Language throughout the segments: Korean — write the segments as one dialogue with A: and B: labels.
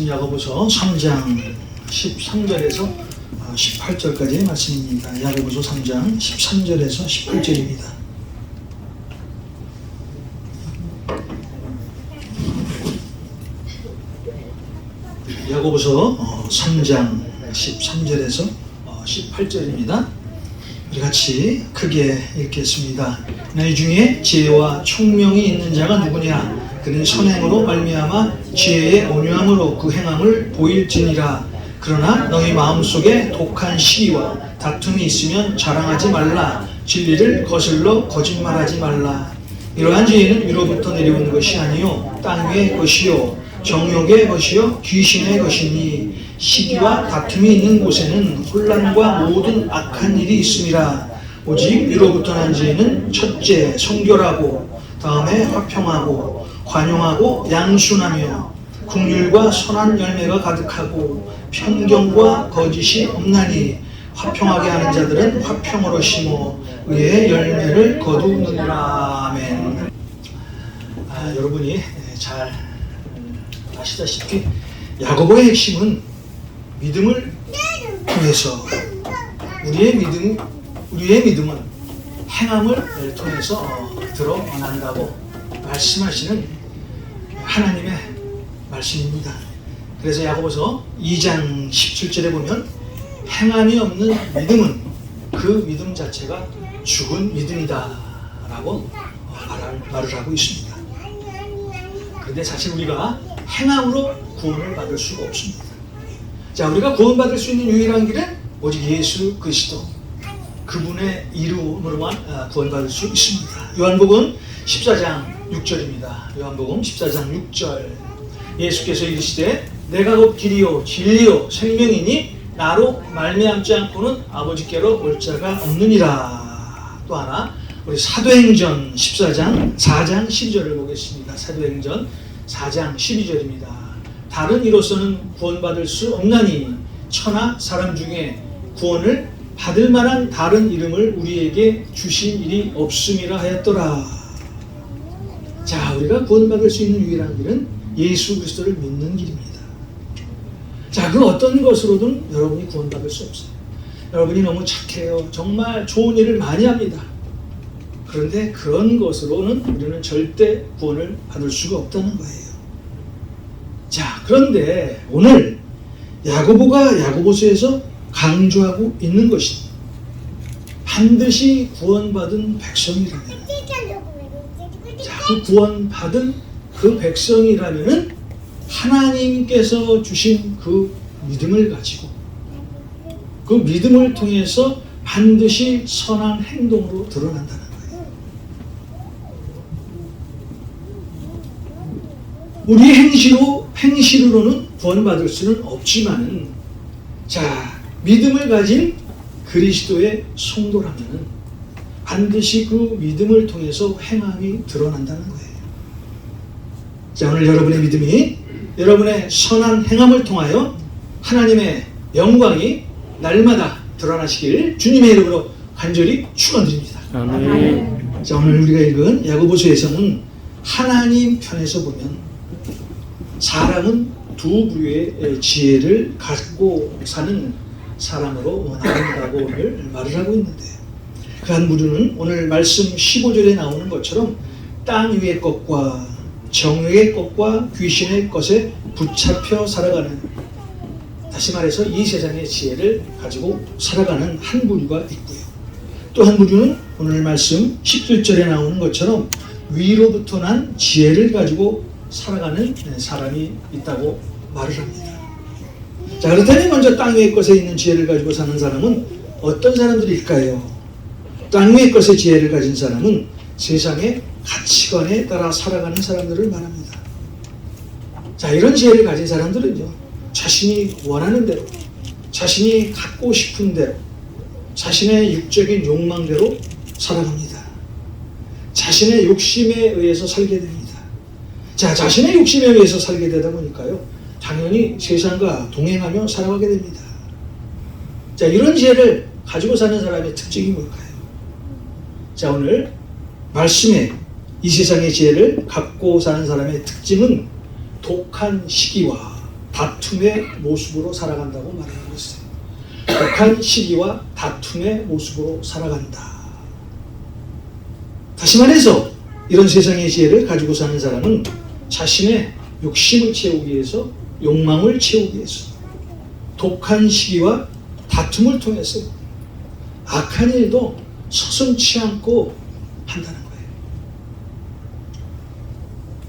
A: 말씀 야고보서 3장 13절에서 18절까지의 말씀입니다. 야고보서 3장 13절에서 18절입니다. 야고보서 3장 13절에서 18절입니다. 우리 같이 크게 읽겠습니다. 너희 중에 지혜와 총명이 있는 자가 누구냐? 그는 선행으로 말미암아 지혜의 온유함으로 그 행함을 보일지니라. 그러나 너희 마음속에 독한 시기와 다툼이 있으면 자랑하지 말라. 진리를 거슬러 거짓말하지 말라. 이러한 지혜는 위로부터 내려온 것이 아니요 땅 위의 것이요 정욕의 것이요 귀신의 것이니 시기와 다툼이 있는 곳에는 혼란과 모든 악한 일이 있음이라. 오직 위로부터 난 지혜는 첫째 성결하고 다음에 화평하고 관용하고 양순하며 긍휼과 선한 열매가 가득하고 편견과 거짓이 없나니 화평하게 하는 자들은 화평으로 심어 의의 열매를 거두느니라. 아멘. 여러분이 잘 아시다시피 야고보의 핵심은 믿음을 통해서 우리의 믿음은 행함을 통해서 드러난다고 말씀하시는 하나님의 말씀입니다. 그래서 야고보서 2장 17절에 보면 행함이 없는 믿음은 그 믿음 자체가 죽은 믿음이다 라고 말을 하고 있습니다. 그런데 사실 우리가 행함으로 구원을 받을 수가 없습니다. 자, 우리가 구원받을 수 있는 유일한 길은 오직 예수 그리스도 그분의 이름으로만 구원받을 수 있습니다. 요한복음 14장 6절입니다. 요한복음 14장 6절 예수께서 이르시되 내가 곧 길이요 진리요 생명이니 나로 말미암지 않고는 아버지께로 올 자가 없느니라. 또 하나 우리 사도행전 14장 4장 12절을 보겠습니다. 사도행전 4장 12절입니다. 다른 이로서는 구원받을 수 없나니 천하 사람 중에 구원을 받을 만한 다른 이름을 우리에게 주신 일이 없음이라 하였더라. 자, 우리가 구원받을 수 있는 유일한 길은 예수 그리스도를 믿는 길입니다. 자, 그 어떤 것으로든 여러분이 구원받을 수 없어요. 여러분이 너무 착해요. 정말 좋은 일을 많이 합니다. 그런데 그런 것으로는 우리는 절대 구원을 받을 수가 없다는 거예요. 자, 그런데 오늘 야고보가 야고보서에서 강조하고 있는 것이 반드시 구원받은 백성이라면, 자, 그 구원받은 그 백성이라면은 하나님께서 주신 그 믿음을 가지고 그 믿음을 통해서 반드시 선한 행동으로 드러난다는 거예요. 우리 행실로는 구원받을 수는 없지만, 자, 믿음을 가진 그리스도의 성도라면 반드시 그 믿음을 통해서 행함이 드러난다는 거예요. 자, 오늘 여러분의 믿음이 여러분의 선한 행함을 통하여 하나님의 영광이 날마다 드러나시길 주님의 이름으로 간절히 축원드립니다.
B: 아멘.
A: 자, 오늘 우리가 읽은 야고보서에서는 하나님 편에서 보면 사람은 두 부류의 지혜를 갖고 사는 사람으로 나눈다고 오늘 말을 하고 있는데, 그 한 부류는 오늘 말씀 15절에 나오는 것처럼 땅 위의 것과 정욕의 것과 귀신의 것에 붙잡혀 살아가는, 다시 말해서 이 세상의 지혜를 가지고 살아가는 한 부류가 있고요. 또 한 부류는 오늘 말씀 17절에 나오는 것처럼 위로부터 난 지혜를 가지고 살아가는 사람이 있다고 말을 합니다. 자, 그렇다면 먼저 땅 위의 것에 있는 지혜를 가지고 사는 사람은 어떤 사람들일까요? 땅 위의 것의 지혜를 가진 사람은 세상의 가치관에 따라 살아가는 사람들을 말합니다. 자, 이런 지혜를 가진 사람들은요, 자신이 원하는 대로, 자신이 갖고 싶은 대로, 자신의 육적인 욕망대로 살아갑니다. 자신의 욕심에 의해서 살게 됩니다. 자, 자신의 욕심에 의해서 살게 되다 보니까요, 당연히 세상과 동행하며 살아가게 됩니다. 자, 이런 지혜를 가지고 사는 사람의 특징이 뭘까요? 자, 오늘 말씀에 이 세상의 지혜를 갖고 사는 사람의 특징은 독한 시기와 다툼의 모습으로 살아간다고 말하고 있어요. 독한 시기와 다툼의 모습으로 살아간다. 다시 말해서 이런 세상의 지혜를 가지고 사는 사람은 자신의 욕심을 채우기 위해서, 욕망을 채우기 위해서 독한 시기와 다툼을 통해서 악한 일도 서슴지 않고 한다는 거예요.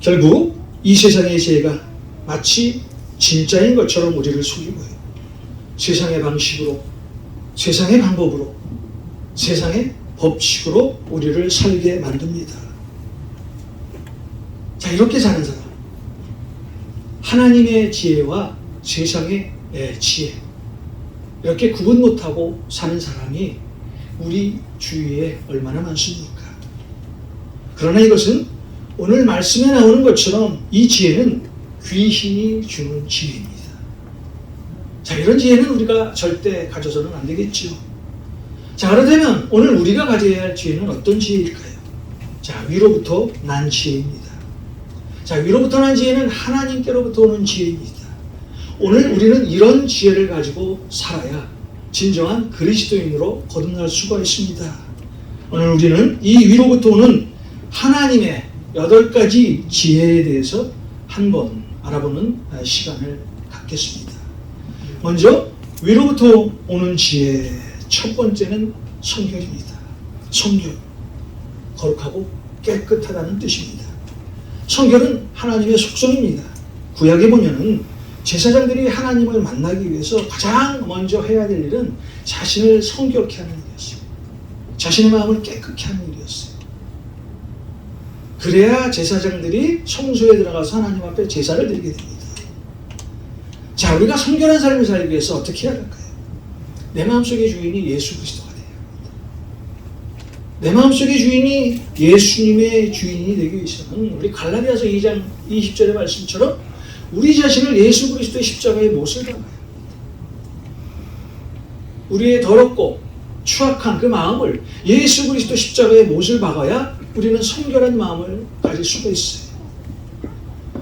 A: 결국 이 세상의 지혜가 마치 진짜인 것처럼 우리를 속이고요. 세상의 방식으로, 세상의 방법으로, 세상의 법칙으로 우리를 살게 만듭니다. 자, 이렇게 사는 사람, 하나님의 지혜와 세상의 지혜, 이렇게 구분 못하고 사는 사람이 우리 주위에 얼마나 많습니까? 그러나 이것은 오늘 말씀에 나오는 것처럼 이 지혜는 귀신이 주는 지혜입니다. 자, 이런 지혜는 우리가 절대 가져서는 안 되겠죠. 자, 그렇다면 오늘 우리가 가져야 할 지혜는 어떤 지혜일까요? 자, 위로부터 난 지혜입니다. 자, 위로부터 난 지혜는 하나님께로부터 오는 지혜입니다. 오늘 우리는 이런 지혜를 가지고 살아야 진정한 그리스도인으로 거듭날 수가 있습니다. 오늘 우리는 이 위로부터 오는 하나님의 8가지 지혜에 대해서 한번 알아보는 시간을 갖겠습니다. 먼저 위로부터 오는 지혜, 첫 번째는 성결입니다. 성결, 거룩하고 깨끗하다는 뜻입니다. 성결은 하나님의 속성입니다. 구약에 보면은 제사장들이 하나님을 만나기 위해서 가장 먼저 해야 될 일은 자신을 성결케 하는 일이었어요. 자신의 마음을 깨끗게 하는 일이었어요. 그래야 제사장들이 성소에 들어가서 하나님 앞에 제사를 드리게 됩니다. 자, 우리가 성결한 삶을 살기 위해서 어떻게 해야 할까요? 내 마음속의 주인이 예수 그리스도가 되어야 합니다. 내 마음속의 주인이 예수님의 주인이 되기 위해서는 우리 갈라디아서 2장 20절의 말씀처럼 우리 자신을 예수 그리스도의 십자가에 못을 박아야 합니다. 우리의 더럽고 추악한 그 마음을 예수 그리스도 십자가에 못을 박아야 우리는 성결한 마음을 가질 수가 있어요.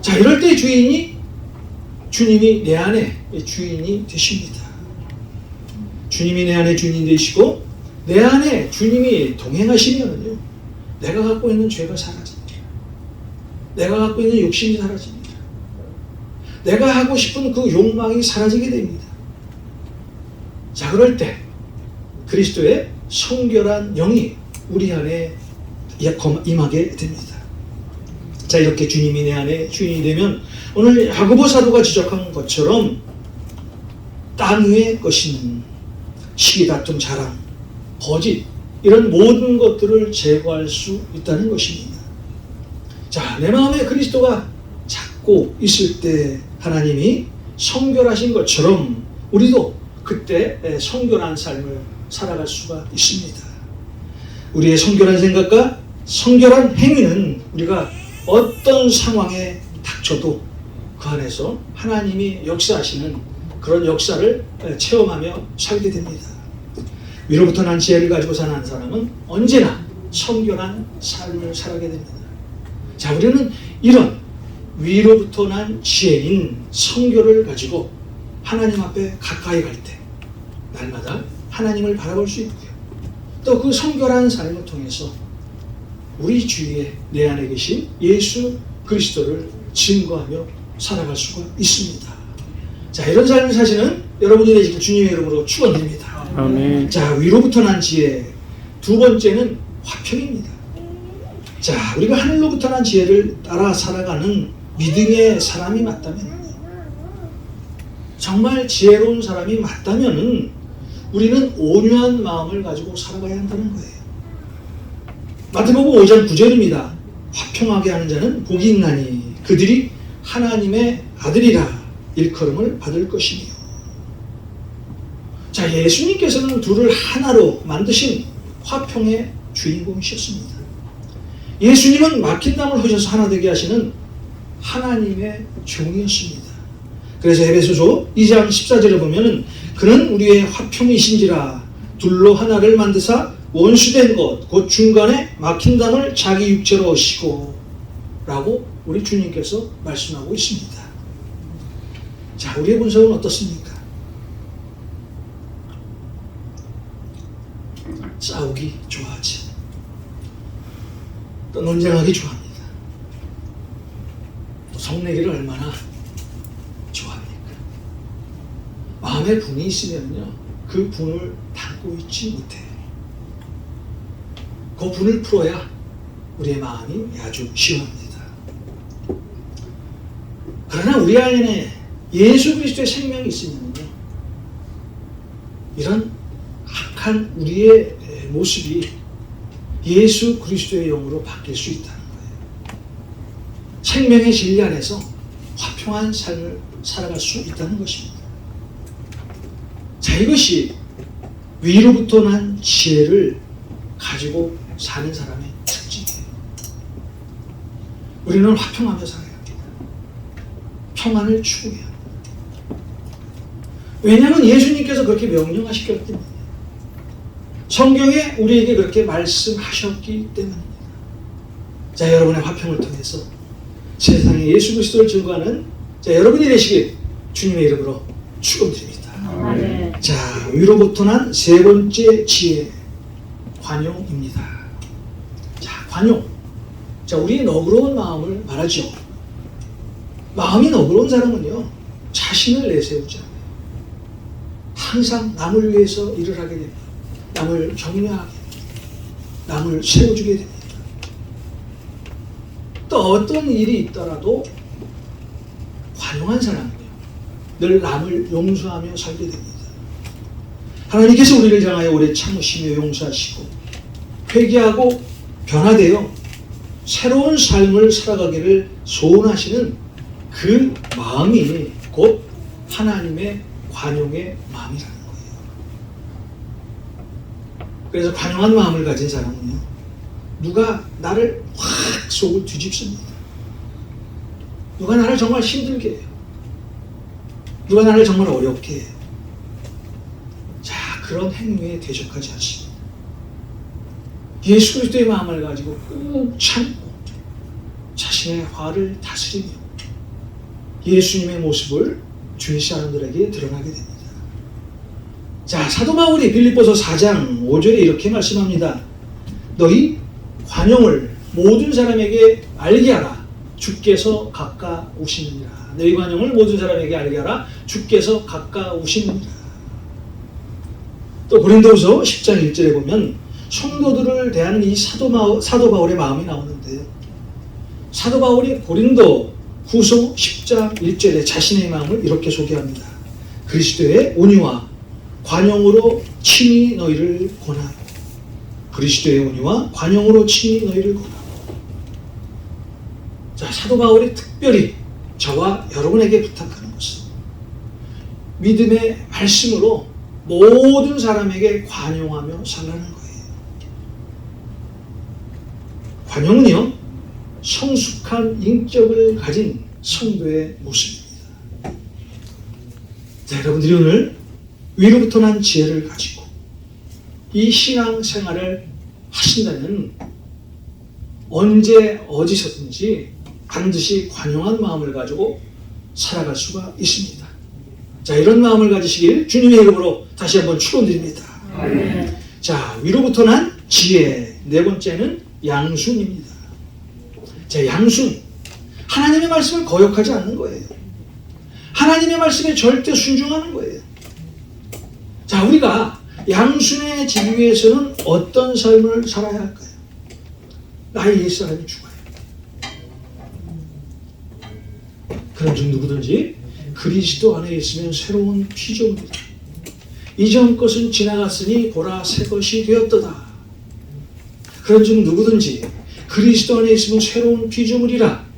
A: 자, 이럴 때 주님이 내 안에 주인이 되십니다. 주님이 내 안에 주인이 되시고 내 안에 주님이 동행하시면요, 내가 갖고 있는 죄가 사라집니다. 내가 갖고 있는 욕심이 사라집니다. 내가 하고 싶은 그 욕망이 사라지게 됩니다. 자, 그럴 때 그리스도의 성결한 영이 우리 안에 임하게 됩니다. 자, 이렇게 주님이 내 안에 주인이 되면 오늘 야고보 사도가 지적한 것처럼 땅 위의 것인 시기, 다툼, 자랑, 거짓, 이런 모든 것들을 제거할 수 있다는 것입니다. 자, 내 마음에 그리스도가 찾고 있을 때 하나님이 성결하신 것처럼 우리도 그때 성결한 삶을 살아갈 수가 있습니다. 우리의 성결한 생각과 성결한 행위는 우리가 어떤 상황에 닥쳐도 그 안에서 하나님이 역사하시는 그런 역사를 체험하며 살게 됩니다. 위로부터 난 지혜를 가지고 사는 사람은 언제나 성결한 삶을 살아가게 됩니다. 자, 우리는 이런 위로부터 난 지혜인 성결을 가지고 하나님 앞에 가까이 갈 때 날마다 하나님을 바라볼 수 있고요. 또 그 성결한 삶을 통해서 우리 주위에 내 안에 계신 예수 그리스도를 증거하며 살아갈 수가 있습니다. 자, 이런 삶을 사시는 여러분이 되시길 주님의 이름으로 축원드립니다.
B: 아멘.
A: 자, 위로부터 난 지혜, 두 번째는 화평입니다. 자, 우리가 하늘로부터 난 지혜를 따라 살아가는 믿음의 사람이 맞다면, 정말 지혜로운 사람이 맞다면 우리는 온유한 마음을 가지고 살아가야 한다는 거예요. 마태복음 5장 9절입니다. 화평하게 하는 자는 복이 있나니 그들이 하나님의 아들이라 일컬음을 받을 것이며. 자, 예수님께서는 둘을 하나로 만드신 화평의 주인공이셨습니다. 예수님은 막힌 담을 허셔서 하나 되게 하시는 하나님의 종이었습니다. 그래서 에베소서 2장 14절에 보면은 그는 우리의 화평이신지라 둘로 하나를 만드사 원수된 것 곧 중간에 막힌 담을 자기 육체로 오시고 라고 우리 주님께서 말씀하고 있습니다. 자, 우리의 본성은 어떻습니까? 싸우기 좋아하지. 또 논쟁하기 좋아합니다. 또 성내기를 얼마나 좋아합니까? 마음에 분이 있으면요, 그 분을 담고 있지 못해요. 그 분을 풀어야 우리의 마음이 아주 시원합니다. 그러나 우리 안에 예수 그리스도의 생명이 있으면요, 이런 악한 우리의 모습이 예수 그리스도의 영으로 바뀔 수 있다는 거예요. 생명의 진리 안에서 화평한 삶을 살아갈 수 있다는 것입니다. 자, 이것이 위로부터 난 지혜를 가지고 사는 사람의 특징이에요. 우리는 화평하며 살아야 합니다. 평안을 추구해야 합니다. 왜냐하면 예수님께서 그렇게 명령하셨기 때문에, 성경에 우리에게 그렇게 말씀하셨기 때문입니다. 자, 여러분의 화평을 통해서 세상에 예수 그리스도를 증거하는 자, 여러분이 되시길 주님의 이름으로 축원드립니다.
B: 네.
A: 자, 위로부터 난 세 번째 지혜, 관용입니다. 자, 관용. 자, 우리의 너그러운 마음을 말하죠. 마음이 너그러운 사람은요, 자신을 내세우지 않아요. 항상 남을 위해서 일을 하게 됩니다. 남을 격려하게 됩니다. 남을 세워주게 됩니다. 또 어떤 일이 있더라도 관용한 사람은요, 늘 남을 용서하며 살게 됩니다. 하나님께서 우리를 향하여 오래 참으시며 용서하시고 회개하고 변화되어 새로운 삶을 살아가기를 소원하시는 그 마음이 곧 하나님의 관용의 마음이라는 거예요. 그래서 관용한 마음을 가진 사람은요, 누가 나를 확 속을 뒤집습니다. 누가 나를 정말 힘들게 해요. 누가 나를 정말 어렵게 해요. 자, 그런 행위에 대적하지 않습니다. 예수 그리스도의 마음을 가지고 꾹 참고 자신의 화를 다스리며 예수님의 모습을 주위 사람들에게 드러나게 됩니다. 자, 사도 바울이 빌립보서 4장 5절에 이렇게 말씀합니다. 너희 관용을 모든 사람에게 알게 하라. 주께서 가까우시느니라. 너희 관용을 모든 사람에게 알게 하라. 주께서 가까우시느니라. 또 고린도후서 10장 1절에 보면 성도들을 대하는 이 사도 바울의 마음이 나오는데요. 사도 바울이 고린도 후서 10장 1절에 자신의 마음을 이렇게 소개합니다. 그리스도의 온유와 관용으로 친히 너희를 권하고, 그리스도의 온유와 관용으로 친히 너희를 권하고. 자, 사도 바울이 특별히 저와 여러분에게 부탁하는 것은 믿음의 말씀으로 모든 사람에게 관용하며 살라는 거예요. 관용은요, 성숙한 인격을 가진 성도의 모습입니다. 자, 여러분들이 오늘 위로부터 난 지혜를 가지고 이 신앙 생활을 하신다면 언제 어디서든지 반드시 관용한 마음을 가지고 살아갈 수가 있습니다. 자, 이런 마음을 가지시길 주님의 이름으로 다시 한번 축원드립니다. 자, 위로부터 난 지혜, 네 번째는 양순입니다. 자, 양순. 하나님의 말씀을 거역하지 않는 거예요. 하나님의 말씀에 절대 순종하는 거예요. 자, 우리가 양순해지기 위해서는 어떤 삶을 살아야 할까요? 나의 옛사람이 죽어요. 그런 중 누구든지 그리스도 안에 있으면 새로운 피조물이다. 이전 것은 지나갔으니 보라 새 것이 되었도다. 그런 중 누구든지 그리스도 안에 있으면 새로운 피조물이라.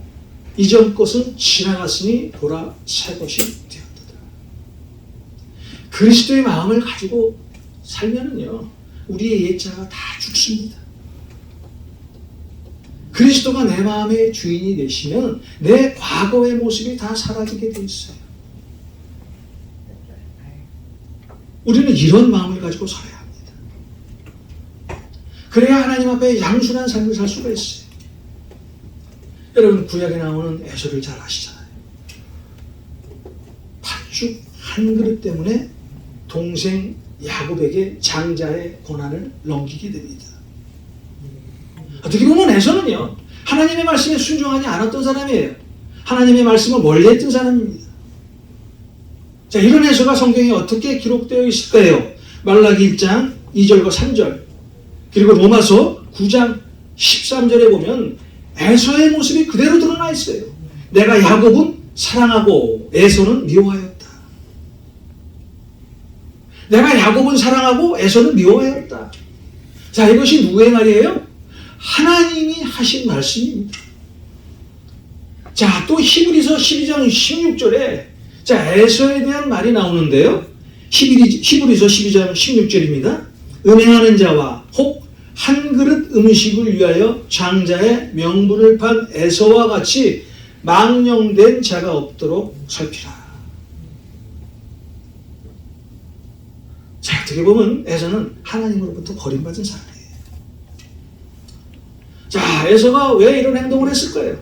A: 이전 것은 지나갔으니 보라 새 것이 되었도다. 그리스도의 마음을 가지고 살면은요, 우리의 옛자가 다 죽습니다. 그리스도가 내 마음의 주인이 되시면 내 과거의 모습이 다 사라지게 돼 있어요. 우리는 이런 마음을 가지고 살아야 합니다. 그래야 하나님 앞에 양순한 삶을 살 수가 있어요. 여러분, 구약에 나오는 에서를 잘 아시잖아요. 죽 한 그릇 때문에 동생 야곱에게 장자의 권한을 넘기게 됩니다. 어떻게 보면 에서는요, 하나님의 말씀에 순종하지 않았던 사람이에요. 하나님의 말씀을 멀리했던 사람입니다. 자, 이런 에서가 성경에 어떻게 기록되어 있을까요? 말라기 1장 2절과 3절, 그리고 로마서 9장 13절에 보면 에서의 모습이 그대로 드러나 있어요. 내가 야곱은 사랑하고 에서는 미워하였다. 내가 야곱은 사랑하고 에서는 미워하였다. 자, 이것이 누구의 말이에요? 하나님이 하신 말씀입니다. 자, 또 히브리서 12장 16절에 자, 에서에 대한 말이 나오는데요. 히브리서 12장 16절입니다. 음행하는 자와 혹 한 그릇 음식을 위하여 장자의 명분을 판 에서와 같이 망령된 자가 없도록 살피라. 자, 어떻게 보면 에서는 하나님으로부터 버림받은 사람이에요. 자, 에서가 왜 이런 행동을 했을까요?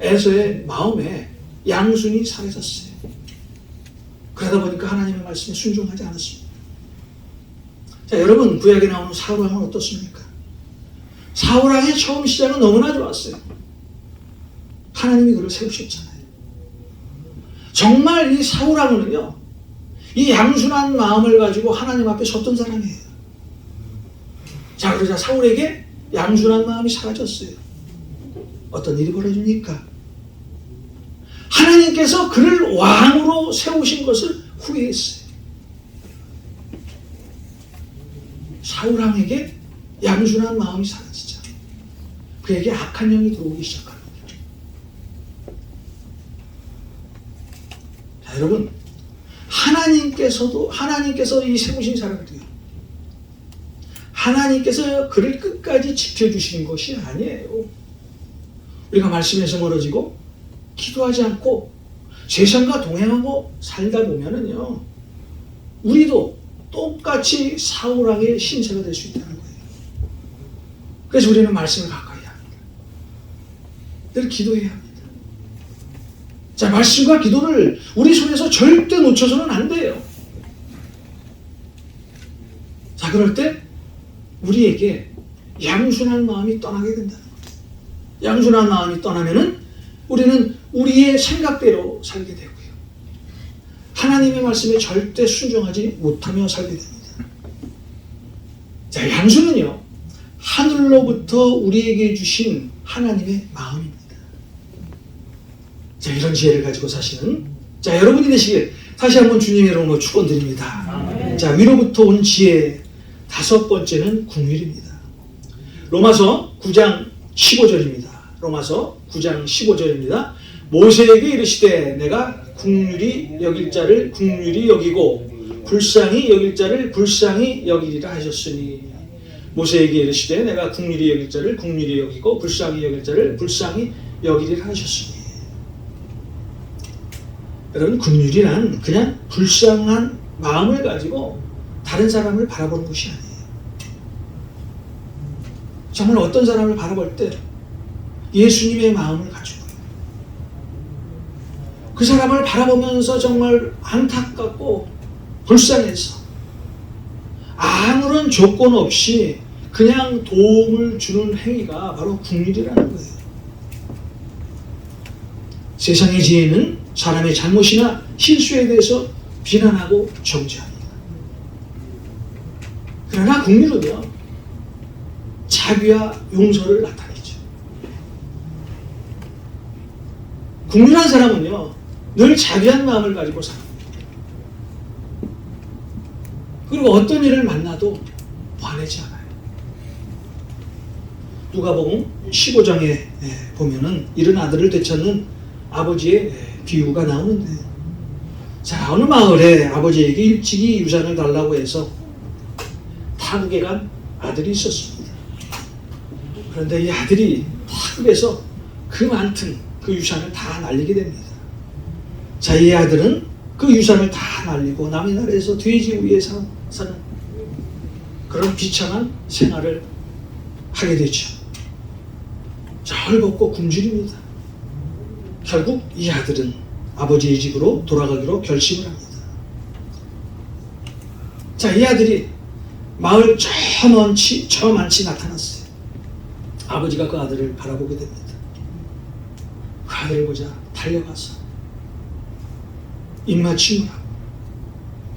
A: 에서의 마음에 양순이 사라졌어요. 그러다 보니까 하나님의 말씀에 순종하지 않았습니다. 자, 여러분, 구약에 나오는 사울왕은 어떻습니까? 사울왕의 처음 시작은 너무나 좋았어요. 하나님이 그를 세우셨잖아요. 정말 이 사울왕은요, 이 양순한 마음을 가지고 하나님 앞에 섰던 사람이에요. 자, 그러자 사울에게 양순한 마음이 사라졌어요. 어떤 일이 벌어지니까 하나님께서 그를 왕으로 세우신 것을 후회했어요. 사울왕에게 양순한 마음이 사라지자 그에게 악한 영이 들어오기 시작합니다. 자, 여러분, 하나님께서 이 세우신 사람들이요, 하나님께서 그를 끝까지 지켜주시는 것이 아니에요. 우리가 말씀에서 멀어지고 기도하지 않고 세상과 동행하고 살다 보면은요, 우리도 똑같이 사울왕의 신세가 될 수 있다는 거예요. 그래서 우리는 말씀을 가까이 합니다. 늘 기도해야 합니다. 자, 말씀과 기도를 우리 손에서 절대 놓쳐서는 안 돼요. 자, 그럴 때 우리에게 양순한 마음이 떠나게 된다는 거예요. 양순한 마음이 떠나면은 우리는 우리의 생각대로 살게 되고요, 하나님의 말씀에 절대 순종하지 못하며 살게 됩니다. 자, 양순은요, 하늘로부터 우리에게 주신 하나님의 마음입니다. 자, 이런 지혜를 가지고 사시는 자, 여러분이 되시길 다시 한번 주님의 이름으로 축원드립니다. 자, 위로부터 온 지혜 다섯 번째는 긍휼입니다. 로마서 9장 15절입니다. 로마서 9장 15절입니다. 모세에게 이르시되 내가 긍휼히 여길 자를 긍휼히 여기고 불쌍히 여길 자를 불쌍히 여기리라 하셨으니, 모세에게 이르시되 내가 긍휼히 여길 자를 긍휼히 여기고 불쌍히 여길 자를 불쌍히 여기리라 하셨으니. 여러분, 긍휼이란 그냥 불쌍한 마음을 가지고 다른 사람을 바라보는 것이 아니에요. 정말 어떤 사람을 바라볼 때 예수님의 마음을 가지고 그 사람을 바라보면서 정말 안타깝고 불쌍해서 아무런 조건 없이 그냥 도움을 주는 행위가 바로 긍휼이라는 거예요. 세상의 지혜는 사람의 잘못이나 실수에 대해서 비난하고 정죄합니다. 그러나 긍휼은요, 자비와 용서를 나타내죠. 긍휼한 사람은요, 늘 자비한 마음을 가지고 삽니다. 그리고 어떤 일을 만나도 화내지 않아요. 누가복음 15장에 보면은 이른 아들을 되찾는 아버지의 비유가 나오는데, 자, 어느 마을에 아버지에게 일찍이 유산을 달라고 해서 타국에 간 아들이 있었습니다. 그런데 이 아들이 타국에서 그 많던 그 유산을 다 날리게 됩니다. 자, 이 아들은 그 유산을 다 날리고 남의 나라에서 돼지 위에 사는 그런 비참한 생활을 하게 되죠. 자, 헐벗고 굶주립니다. 결국 이 아들은 아버지의 집으로 돌아가기로 결심을 합니다. 자, 이 아들이 마을 저 많이 나타났어요. 아버지가 그 아들을 바라보게 됩니다. 그 아들을 보자 달려가서 입맞춤을 하고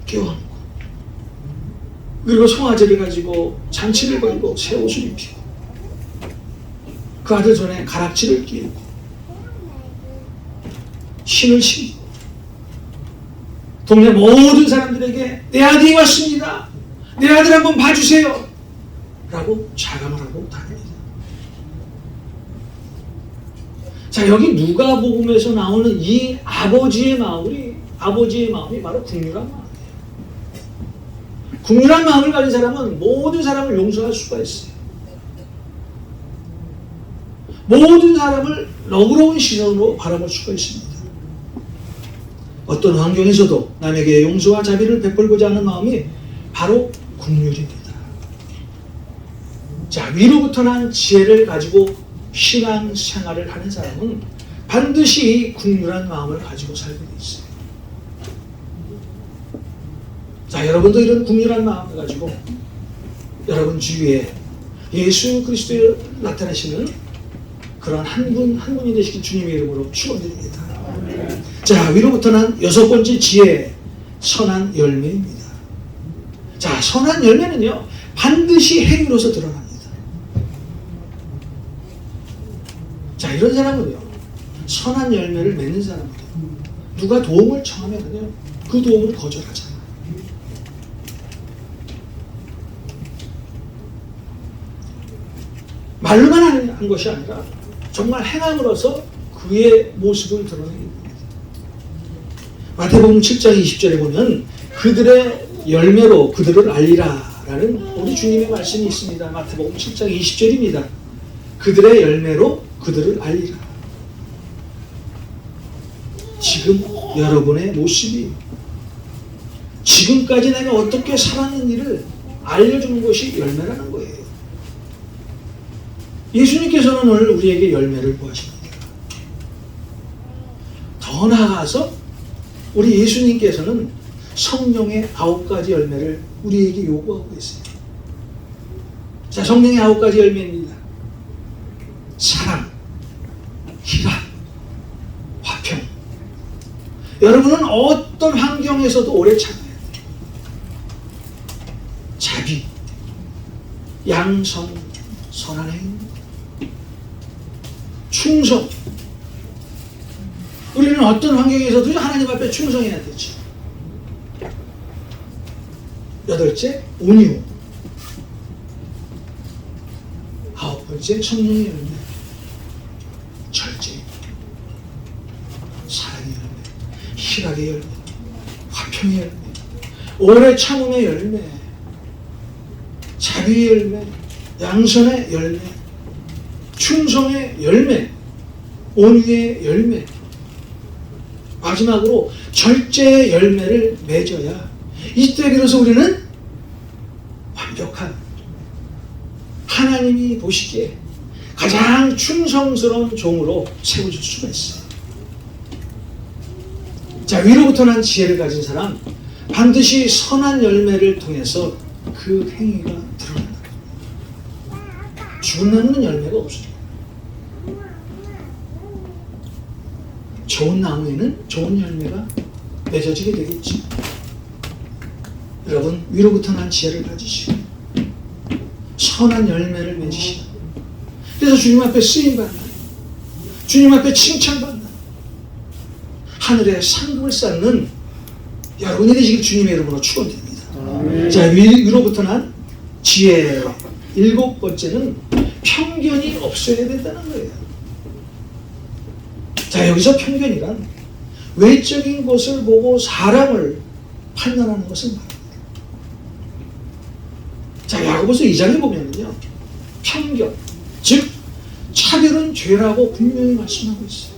A: 껴안고, 그리고 송아지를 가지고 잔치를 걸고 새 옷을 입히고 그 아들 손에 가락지를 끼우고 신을 신고 동네 모든 사람들에게 내 아들이 왔습니다, 내 아들 한번 봐주세요 라고 자랑을 하고 다닙니다. 자, 여기 누가복음에서 나오는 이 아버지의 마음이 바로 국률한 마음이에요. 국률한 마음을 가진 사람은 모든 사람을 용서할 수가 있어요. 모든 사람을 너그러운 시선으로 바라볼 수가 있습니다. 어떤 환경에서도 남에게 용서와 자비를 베풀고자 하는 마음이 바로 국률입니다. 자, 위로부터 난 지혜를 가지고 신앙생활을 하는 사람은 반드시 국률한 마음을 가지고 살게 돼 있어요. 자, 여러분도 이런 국률한 마음을 가지고 여러분 주위에 예수 그리스도에 나타내시는 그런 한 분이 되시길 주님의 이름으로 축원드립니다. 자, 위로부터 난 6번째 지혜, 선한 열매입니다. 자, 선한 열매는요 반드시 행위로서 드러납니다. 자, 이런 사람은요 선한 열매를 맺는 사람은요 누가 도움을 청하면요 그 도움을 거절하잖아요. 말로만 한 것이 아니라 정말 행함으로써 그의 모습을 드러내게 됩니다. 마태복음 7장 20절에 보면 그들의 열매로 그들을 알리라 라는 우리 주님의 말씀이 있습니다. 마태복음 7장 20절입니다. 그들의 열매로 그들을 알리라. 지금 여러분의 모습이 지금까지 내가 어떻게 살았는지를 알려주는 것이 열매라는 거예요. 예수님께서는 오늘 우리에게 열매를 구하십니다. 더 나아가서 우리 예수님께서는 성령의 9가지 열매를 우리에게 요구하고 있어요. 자, 성령의 9가지 열매입니다. 사랑, 희락, 화평. 여러분은 어떤 환경에서도 오래 참아야 돼요. 자비, 양성, 선한 행위, 충성. 우리는 어떤 환경에서도 하나님 앞에 충성해야 되죠. 8째, 온유. 9번째, 성령의 열매. 절제. 사랑의 열매. 희락의 열매. 화평의 열매. 오래 참음의 열매. 자비의 열매. 양선의 열매. 충성의 열매. 온유의 열매. 마지막으로 절제의 열매를 맺어야 이때 비로소 우리는 완벽한 하나님이 보시기에 가장 충성스러운 종으로 세워질 수가 있어요. 자, 위로부터 난 지혜를 가진 사람 반드시 선한 열매를 통해서 그 행위가 드러난다. 죽은 나무는 열매가 없어요. 좋은 나무에는 좋은 열매가 맺어지게 되겠죠. 여러분, 위로부터 난 지혜를 가지시고 선한 열매를 맺으시라. 그래서 주님 앞에 쓰임받는, 주님 앞에 칭찬받는, 하늘에 상급을 쌓는 여러분이 되시길 주님의 이름으로 축원드립니다. 자, 위로부터 난 지혜. 7번째는 편견이 없어야 된다는 거예요. 자, 여기서 편견이란 외적인 것을 보고 사람을 판단하는 것을 말합니다. 자, 야고보서 2장에 보면요, 편견, 즉 차별은 죄라고 분명히 말씀하고 있어요.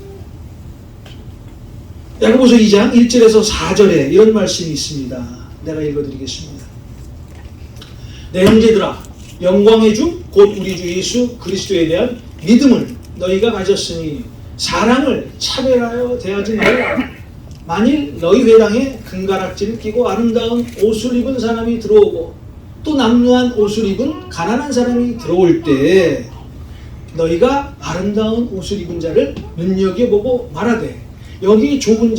A: 야고보서 2장 1절에서 4절에 이런 말씀이 있습니다. 내가 읽어드리겠습니다. 내 형제들아, 영광의 주 곧 우리 주 예수 그리스도에 대한 믿음을 너희가 가졌으니 사람을 차별하여 대하지 말라. 만일 너희 회당에 금가락지를 끼고 아름다운 옷을 입은 사람이 들어오고 또 남루한 옷을 입은 가난한 사람이 들어올 때 너희가 아름다운 옷을 입은 자를 눈여겨보고 말하되 여기 좁은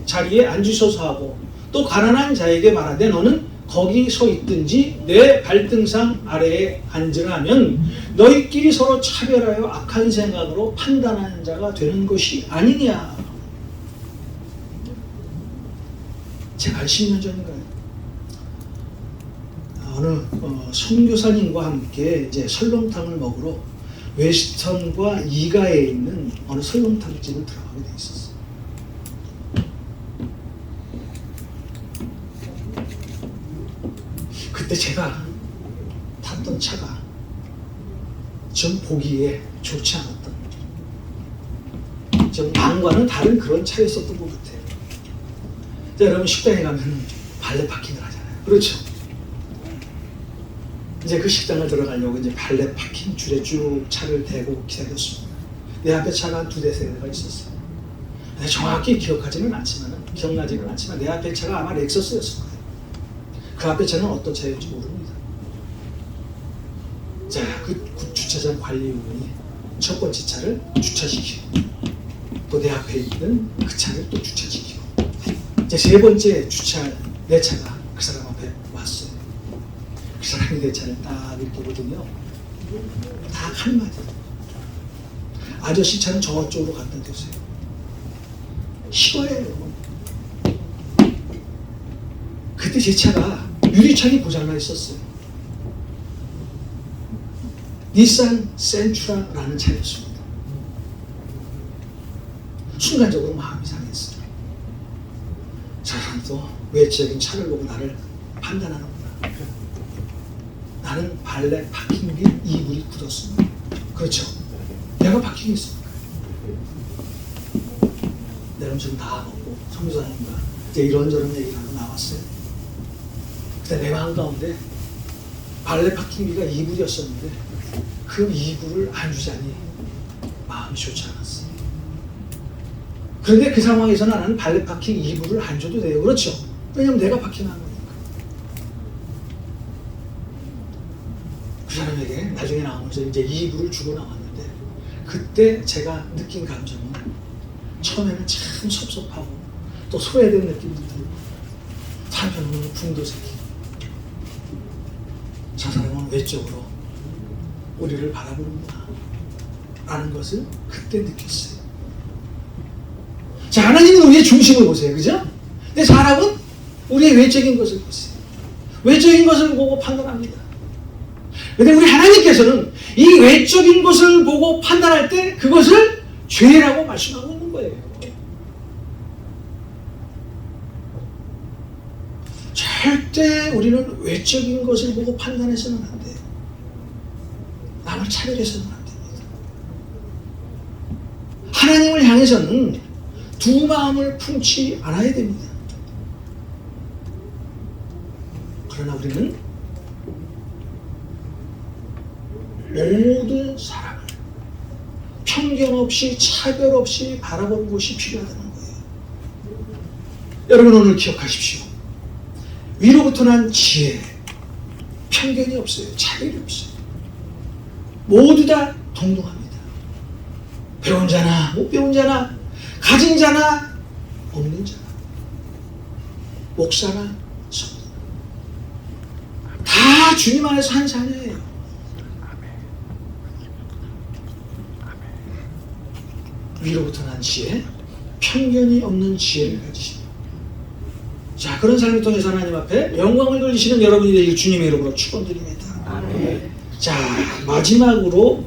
A: 자리에 앉으소서 하고 또 가난한 자에게 말하되 너는 거기 서 있든지 내 발등상 아래에 앉으라 하면 너희끼리 서로 차별하여 악한 생각으로 판단하는 자가 되는 것이 아니냐. 제가 10년 전인가요? 어느 선교사님과 함께 이제 설렁탕을 먹으러 웨스턴과 이가에 있는 어느 설렁탕집을 들어가게 돼 있었어요. 그때 제가 탔던 차가 좀 보기에 좋지 않았던, 좀 남과는 다른 그런 차였었던 것 같아요. 자, 여러분 식당에 가면 발레 파킹을 하잖아요. 그렇죠? 이제 그 식당을 들어가려고 이제 발레 파킹 줄에 쭉 차를 대고 기다렸습니다. 내 앞에 차가 한 2대, 3대가 있었어요. 정확히 기억나지는 않지만 내 앞에 차가 아마 렉서스였을 거예요. 그 앞에 차는 어떤 차였는지 모릅니다. 자, 그 주차장 관리인이 첫 번째 차를 주차시키고 또 내 앞에 있는 그 차를 또 주차시키고 이제 세 번째 내 차가 그 사람 앞에 왔어요. 그 사람이 내 차를 딱 이렇게 보더니요, 딱 한마디, 아저씨 차는 저쪽으로 갖다 대세요. 싫어해요. 그때 제 차가 유리창이 고장나 있었어요. 닛산 센트라라는 차였습니다. 순간적으로 마음이 상했어요. 저 사람도 외적인 차를 보고 나를 판단하는구나. 나는 발레 파킹비 이불이 굳었습니다. 그렇죠? 내가 파킹했습니까? 내가 좀 다 먹고 성교사님과 이제 이런저런 얘기를 하고 나왔어요. 그때 내 마음 가운데 발레 파킹비가 이불이었었는데 그 이불을 안 주자니 마음이 좋지 않았어요. 그런데 그 상황에서는 나는 발레 파킹 이불을 안 줘도 돼요. 그렇죠? 왜냐면 내가 파킹한 거니까. 그 사람에게 나중에 나오면서 이제 이불을 주고 나왔는데 그때 제가 느낀 감정은 처음에는 참 섭섭하고 또 소외된 느낌도 들고 한편으로는 분도 생기고 저 사람은 외적으로 우리를 바라보는구나 라는 것을 그때 느꼈어요. 자, 하나님은 우리의 중심을 보세요. 그죠? 근데 사람은 우리의 외적인 것을 보세요. 외적인 것을 보고 판단합니다. 근데 우리 하나님께서는 이 외적인 것을 보고 판단할 때 그것을 죄라고 말씀하고 있는 거예요. 절대 우리는 외적인 것을 보고 판단해서는 안 돼요. 남을 차별해서는 안 됩니다. 하나님을 향해서는 두 마음을 품지 않아야 됩니다. 그러나 우리는 모든 사람을 편견 없이 차별 없이 바라보는 것이 필요하다는 거예요. 여러분 오늘 기억하십시오. 위로부터 난 지혜, 편견이 없어요. 차별이 없어요. 모두 다 동등합니다. 배운 자나 못 배운 자나 가진 자나 없는 자나 목사나 성도나 다 주님 안에서 한 자녀예요. 위로부터 난 지혜, 편견이 없는 지혜를 가지십니다. 자, 그런 삶을 통해서 하나님 앞에 영광을 돌리시는 여러분이 되길 주님의 이름으로 축원드립니다. 아멘. 자, 마지막으로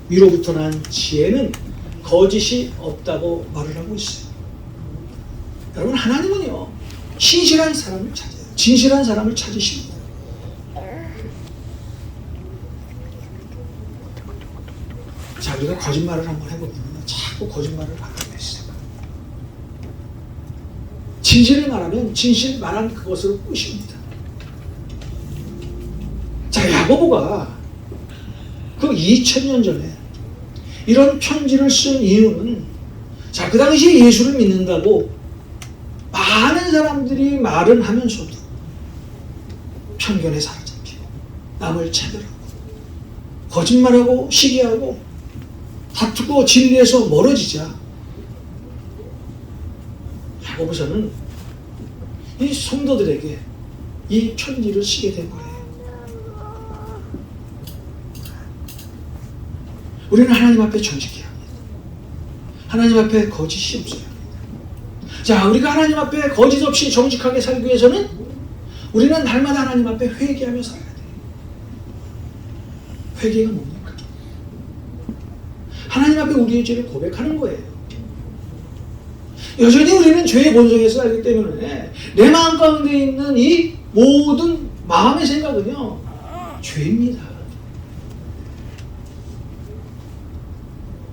A: 위로부터 난 지혜는 거짓이 없다고 말을 하고 있어요. 여러분 하나님은요 신실한 사람을 찾아요. 진실한 사람을 찾으십니다. 자, 우리가 거짓말을 한번 해보면 자꾸 거짓말을 하게 됐어요. 진실을 말하면 진실 말한 그것으로 끝입니다. 자, 야고보가 그 2000년 전에 이런 편지를 쓴 이유는 자, 그 당시에 예수를 믿는다고 많은 사람들이 말은 하면서도 편견에 사로잡히고 남을 차별하고 거짓말하고 시기하고 다투고 진리에서 멀어지자 야고보서는 이 성도들에게 이 편지를 쓰게 된 거예요. 우리는 하나님 앞에 정직해야 합니다. 하나님 앞에 거짓이 없어야 합니다. 자, 우리가 하나님 앞에 거짓 없이 정직하게 살기 위해서는 우리는 날마다 하나님 앞에 회개하며 살아야 돼요. 회개가 뭡니까? 하나님 앞에 우리의 죄를 고백하는 거예요. 여전히 우리는 죄의 본성에서 살기 때문에 내 마음 가운데 있는 이 모든 마음의 생각은요, 죄입니다.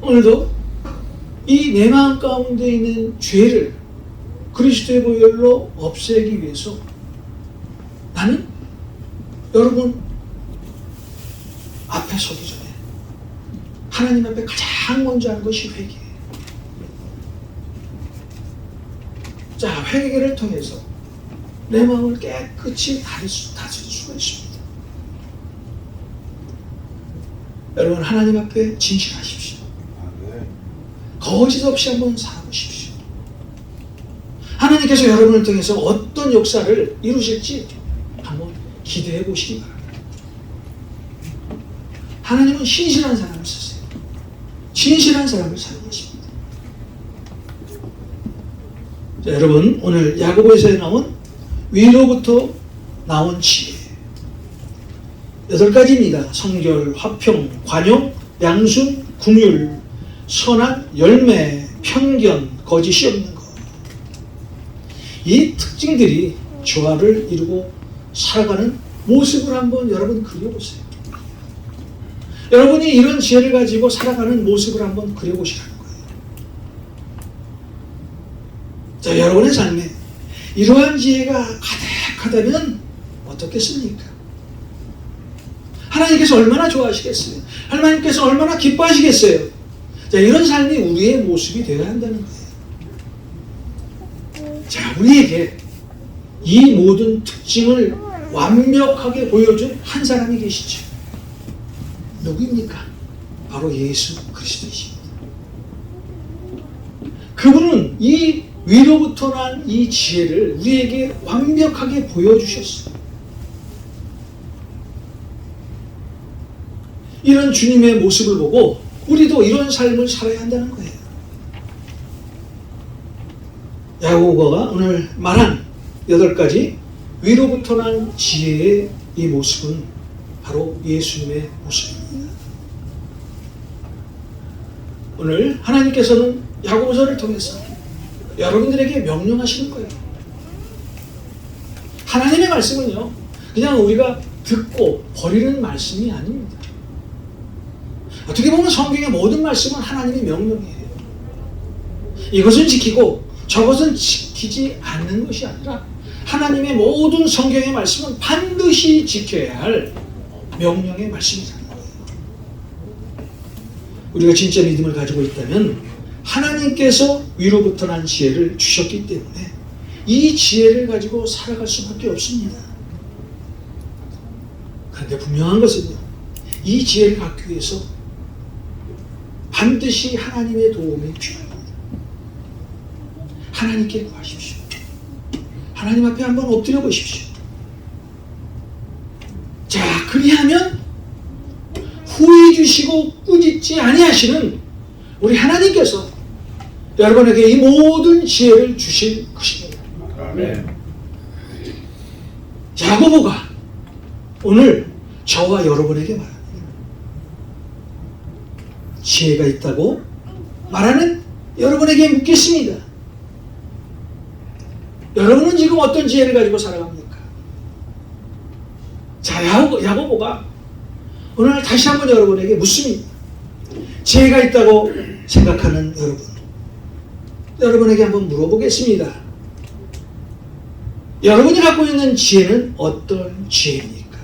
A: 오늘도 이 내 마음 가운데 있는 죄를 그리스도의 보혈로 없애기 위해서 나는 여러분 앞에 서기 전에 하나님 앞에 가장 먼저 하는 것이 회개예요. 자, 회개를 통해서 내 마음을 깨끗이 다질 수가 있습니다. 여러분, 하나님 앞에 진실하십시오. 거짓 없이 한번 살아보십시오. 하나님께서 여러분을 통해서 어떤 역사를 이루실지 한번 기대해 보시기 바랍니다. 하나님은 신실한 사람을 쓰세요. 진실한 사람을 사용하십니다. 자, 여러분, 오늘 야고보서에 나온 위로부터 나온 지혜 8가지입니다. 성결, 화평, 관용, 양순, 긍휼, 선한, 열매, 편견, 거짓이 없는 것. 이 특징들이 조화를 이루고 살아가는 모습을 한번 여러분 그려보세요. 여러분이 이런 지혜를 가지고 살아가는 모습을 한번 그려보시라는 거예요. 자, 여러분의 삶에 이러한 지혜가 가득하다면 어떻겠습니까? 하나님께서 얼마나 좋아하시겠어요? 하나님께서 얼마나 기뻐하시겠어요? 자, 이런 삶이 우리의 모습이 되어야 한다는 거예요. 자, 우리에게 이 모든 특징을 완벽하게 보여준 한 사람이 계시죠. 누구입니까? 바로 예수 그리스도이십니다. 그분은 이 위로부터 난 이 지혜를 우리에게 완벽하게 보여주셨어요. 이런 주님의 모습을 보고 우리도 이런 삶을 살아야 한다는 거예요. 야고보가 오늘 말한 8가지 위로부터 난 지혜의 이 모습은 바로 예수님의 모습입니다. 오늘 하나님께서는 야고보서를 통해서 여러분들에게 명령하시는 거예요. 하나님의 말씀은요, 그냥 우리가 듣고 버리는 말씀이 아닙니다. 어떻게 보면 성경의 모든 말씀은 하나님의 명령이에요. 이것은 지키고 저것은 지키지 않는 것이 아니라 하나님의 모든 성경의 말씀은 반드시 지켜야 할 명령의 말씀이라는 거예요. 우리가 진짜 믿음을 가지고 있다면 하나님께서 위로부터 난 지혜를 주셨기 때문에 이 지혜를 가지고 살아갈 수밖에 없습니다. 그런데 분명한 것은요, 이 지혜를 갖기 위해서 반드시 하나님의 도움이 필요합니다. 하나님께 구하십시오. 하나님 앞에 한번 엎드려 보십시오. 자, 그리하면 후회 주시고 꾸짖지 아니하시는 우리 하나님께서 여러분에게 이 모든 지혜를 주실 것입니다. 아멘. 야고보가 오늘 저와 여러분에게 말합니다. 지혜가 있다고 말하는 여러분에게 묻겠습니다. 여러분은 지금 어떤 지혜를 가지고 살아갑니까? 자, 야고보가 오늘 다시 한번 여러분에게 묻습니다. 지혜가 있다고 생각하는 여러분에게 한번 물어보겠습니다. 여러분이 갖고 있는 지혜는 어떤 지혜입니까?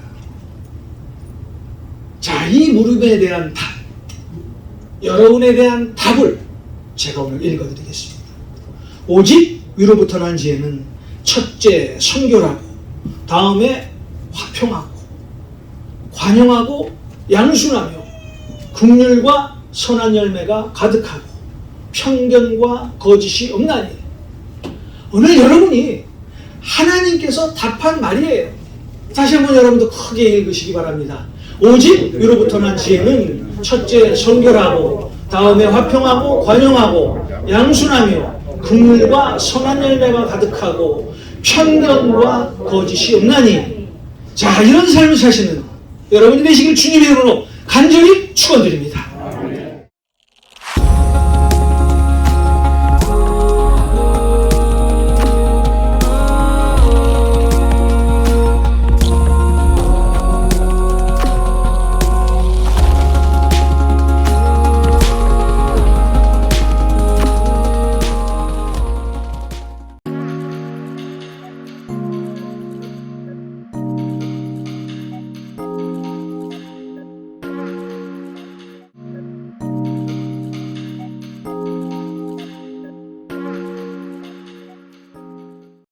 A: 자, 이 물음에 대한 답, 여러분에 대한 답을 제가 오늘 읽어드리겠습니다. 오직 위로부터 난 지혜는 첫째 선교라고, 다음에 화평하고 관용하고 양순하며 긍휼과 선한 열매가 가득하고 편견과 거짓이 없나니. 오늘 여러분이 하나님께서 답한 말이에요. 다시 한번 여러분도 크게 읽으시기 바랍니다. 오직 위로부터 난 지혜는 첫째 선교라고, 다음에 화평하고 관용하고 양순하며 긍휼과 선한 열매가 가득하고 편견과 거짓이 없나니. 자, 이런 삶을 사시는 여러분이 되시길 주님의 이름으로 간절히 축원드립니다.